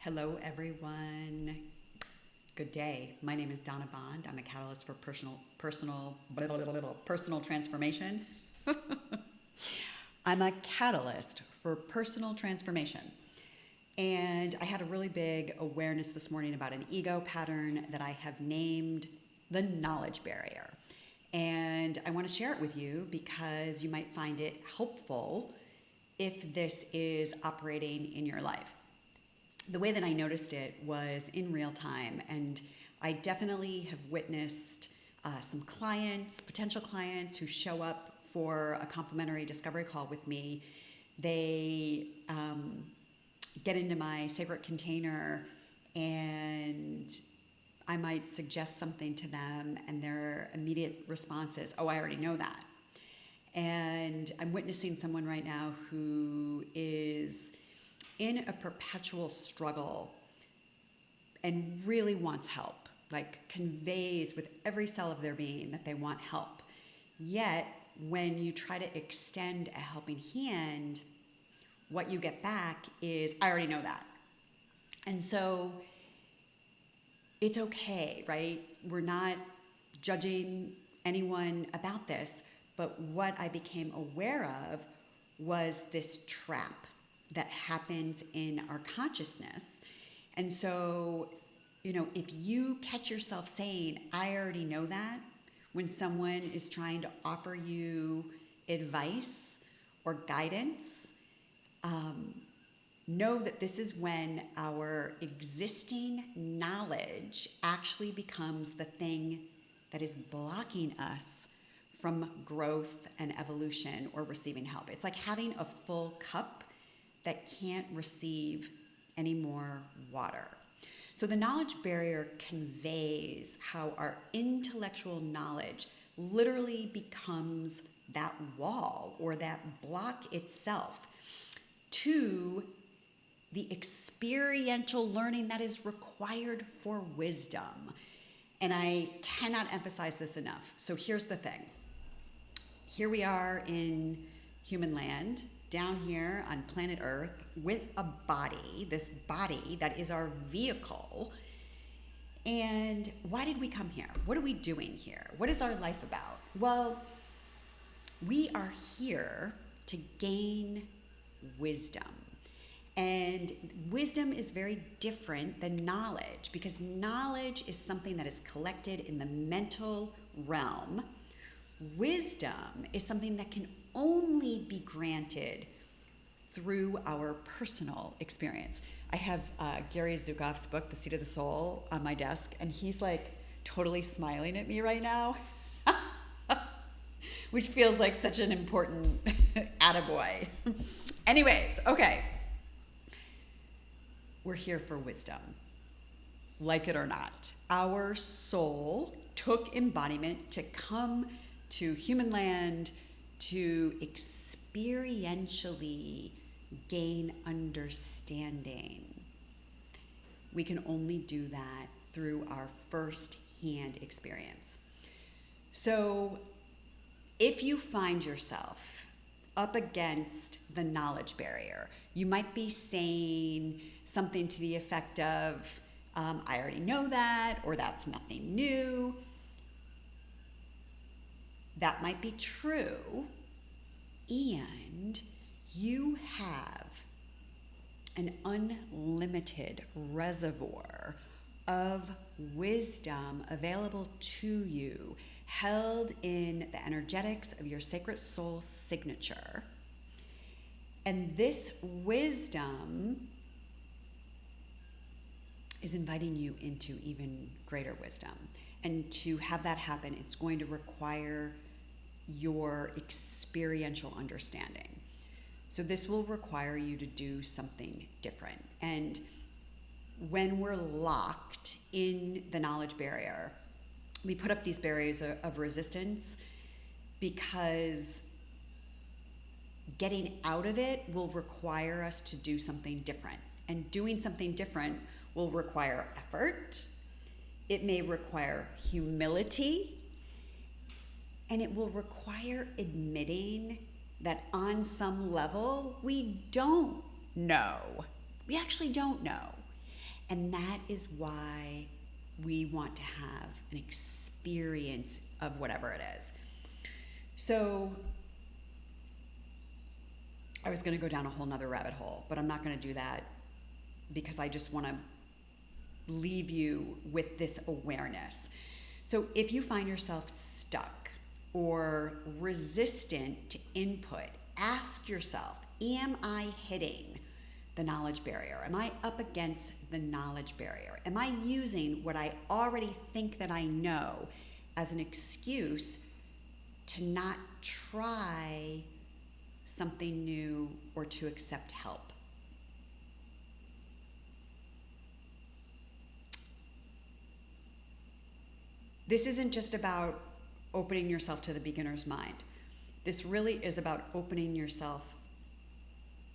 Hello, everyone. Good day. My name is Donna Bond. I'm a catalyst for personal transformation. I'm a catalyst for personal transformation. And I had a really big awareness this morning about an ego pattern that I have named the knowledge barrier. And I want to share it with you because you might find it helpful if this is operating in your life. The way that I noticed it was in real time, and I definitely have witnessed some clients, potential clients who show up for a complimentary discovery call with me. They get into my sacred container, and I might suggest something to them, and their immediate response is, "Oh, I already know that." And I'm witnessing someone right now who is in a perpetual struggle and really wants help, like conveys with every cell of their being that they want help. Yet, when you try to extend a helping hand, what you get back is, "I already know that." And so it's okay, right? We're not judging anyone about this, but what I became aware of was this trap that happens in our consciousness. And so, if you catch yourself saying, "I already know that," when someone is trying to offer you advice or guidance, know that this is when our existing knowledge actually becomes the thing that is blocking us from growth and evolution or receiving help. It's like having a full cup that can't receive any more water. So the knowledge barrier conveys how our intellectual knowledge literally becomes that wall or that block itself to the experiential learning that is required for wisdom. And I cannot emphasize this enough. So here's the thing. Here we are in human land, down here on planet Earth with a body, this body that is our vehicle. And why did we come here? What are we doing here? What is our life about? Well, we are here to gain wisdom. And wisdom is very different than knowledge, because knowledge is something that is collected in the mental realm. Wisdom is something that can only be granted through our personal experience. I have Gary Zukauf's book, The Seat of the Soul, on my desk, and he's like totally smiling at me right now, which feels like such an important attaboy. Anyways, okay. We're here for wisdom, like it or not. Our soul took embodiment to come to human land to experientially gain understanding. We can only do that through our first-hand experience. So if you find yourself up against the knowledge barrier, you might be saying something to the effect of, "I already know that," or "That's nothing new." That might be true, and you have an unlimited reservoir of wisdom available to you, held in the energetics of your sacred soul signature. And this wisdom is inviting you into even greater wisdom. And to have that happen, it's going to require your experiential understanding. So this will require you to do something different. And when we're locked in the knowledge barrier, we put up these barriers of resistance because getting out of it will require us to do something different. And doing something different will require effort. It may require humility, and it will require admitting that on some level, we don't know. We actually don't know. And that is why we want to have an experience of whatever it is. So I was going to go down a whole nother rabbit hole, but I'm not going to do that because I just want to leave you with this awareness. So if you find yourself stuck or resistant to input, ask yourself, am I hitting the knowledge barrier? Am I up against the knowledge barrier? Am I using what I already think that I know as an excuse to not try something new or to accept help? This isn't just about opening yourself to the beginner's mind. This really is about opening yourself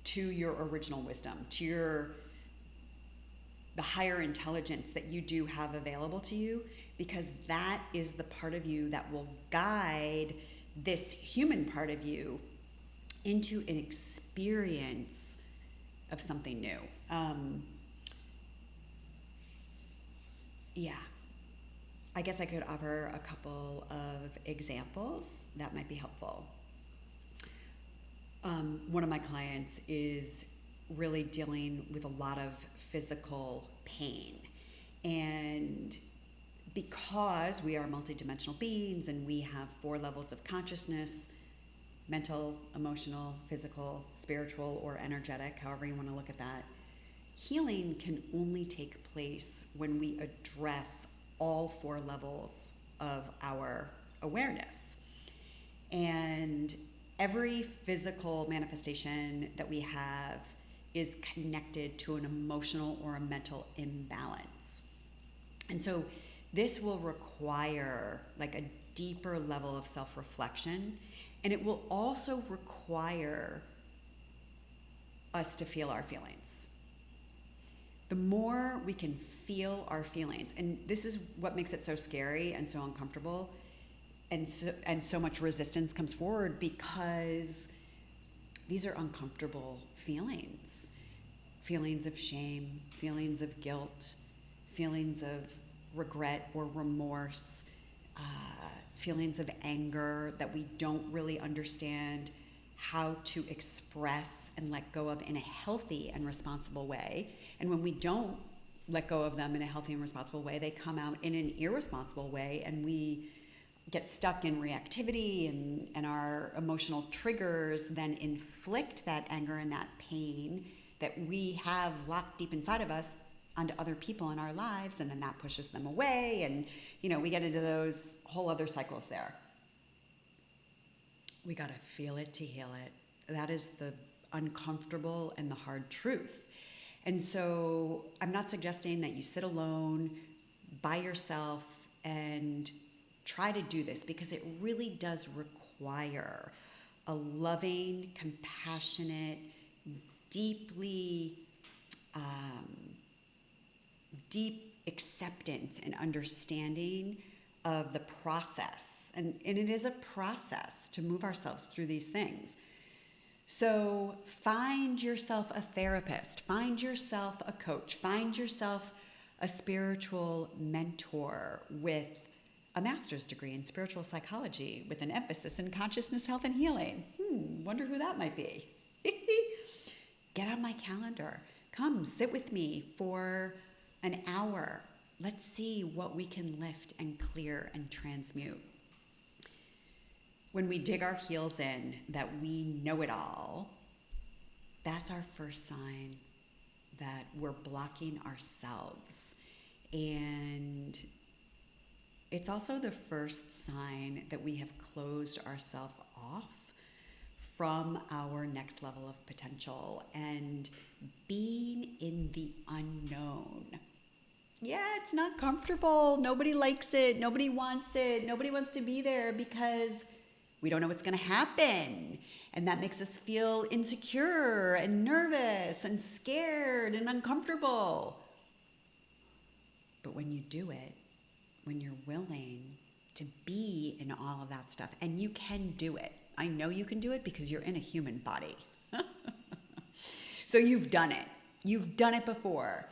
to your original wisdom, to the higher intelligence that you do have available to you, because that is the part of you that will guide this human part of you into an experience of something new. I guess I could offer a couple of examples that might be helpful. One of my clients is really dealing with a lot of physical pain. And because we are multidimensional beings and we have 4 levels of consciousness, mental, emotional, physical, spiritual, or energetic, however you want to look at that, healing can only take place when we address all 4 levels of our awareness. And every physical manifestation that we have is connected to an emotional or a mental imbalance. And so this will require like a deeper level of self-reflection, and it will also require us to feel our feelings. The more we can feel our feelings, and this is what makes it so scary and so uncomfortable, and so much resistance comes forward, because these are uncomfortable feelings. Feelings of shame, feelings of guilt, feelings of regret or remorse, feelings of anger that we don't really understand how to express and let go of in a healthy and responsible way. And when we don't let go of them in a healthy and responsible way, they come out in an irresponsible way, and we get stuck in reactivity, and our emotional triggers then inflict that anger and that pain that we have locked deep inside of us onto other people in our lives, and then that pushes them away, and we get into those whole other cycles there. We got to feel it to heal it. That is the uncomfortable and the hard truth. And so I'm not suggesting that you sit alone by yourself and try to do this, because it really does require a loving, compassionate, deeply deep acceptance and understanding of the process. And it is a process to move ourselves through these things. So find yourself a therapist, find yourself a coach, find yourself a spiritual mentor with a master's degree in spiritual psychology with an emphasis in consciousness, health, and healing. Wonder who that might be. Get on my calendar. Come sit with me for an hour. Let's see what we can lift and clear and transmute. When we dig our heels in that we know it all, that's our first sign that we're blocking ourselves. And it's also the first sign that we have closed ourselves off from our next level of potential and being in the unknown. Yeah, it's not comfortable. Nobody likes it. Nobody wants it. Nobody wants to be there because we don't know what's going to happen. And that makes us feel insecure and nervous and scared and uncomfortable. But when you do it, when you're willing to be in all of that stuff, and you can do it. I know you can do it because you're in a human body. So you've done it. You've done it before.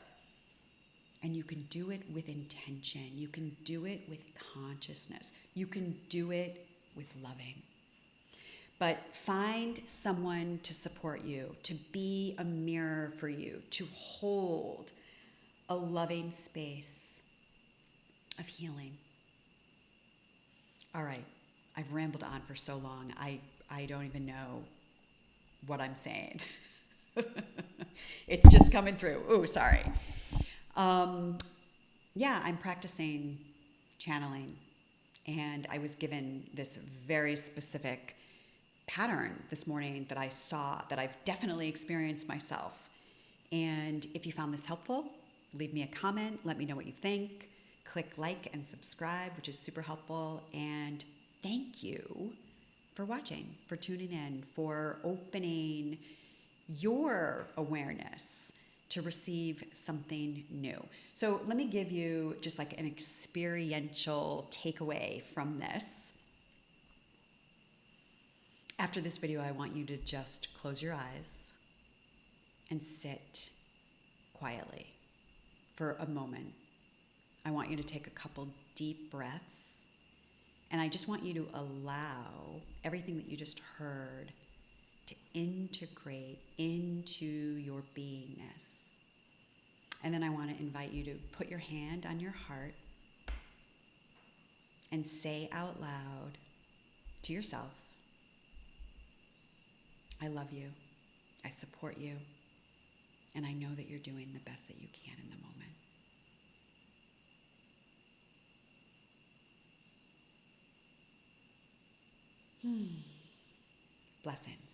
And you can do it with intention. You can do it with consciousness. You can do it with loving. But find someone to support you, to be a mirror for you, to hold a loving space of healing. All right, I've rambled on for so long, I don't even know what I'm saying. It's just coming through. Ooh, sorry. Yeah, I'm practicing channeling, and I was given this very specific pattern this morning that I saw, that I've definitely experienced myself. And if you found this helpful, leave me a comment, let me know what you think, click like and subscribe, which is super helpful. And thank you for watching, for tuning in, for opening your awareness to receive something new. So let me give you just like an experiential takeaway from this. After this video, I want you to just close your eyes and sit quietly for a moment. I want you to take a couple deep breaths, and I just want you to allow everything that you just heard to integrate into your beingness. And then I want to invite you to put your hand on your heart and say out loud to yourself, I love you, I support you, and I know that you're doing the best that you can in the moment. Blessings.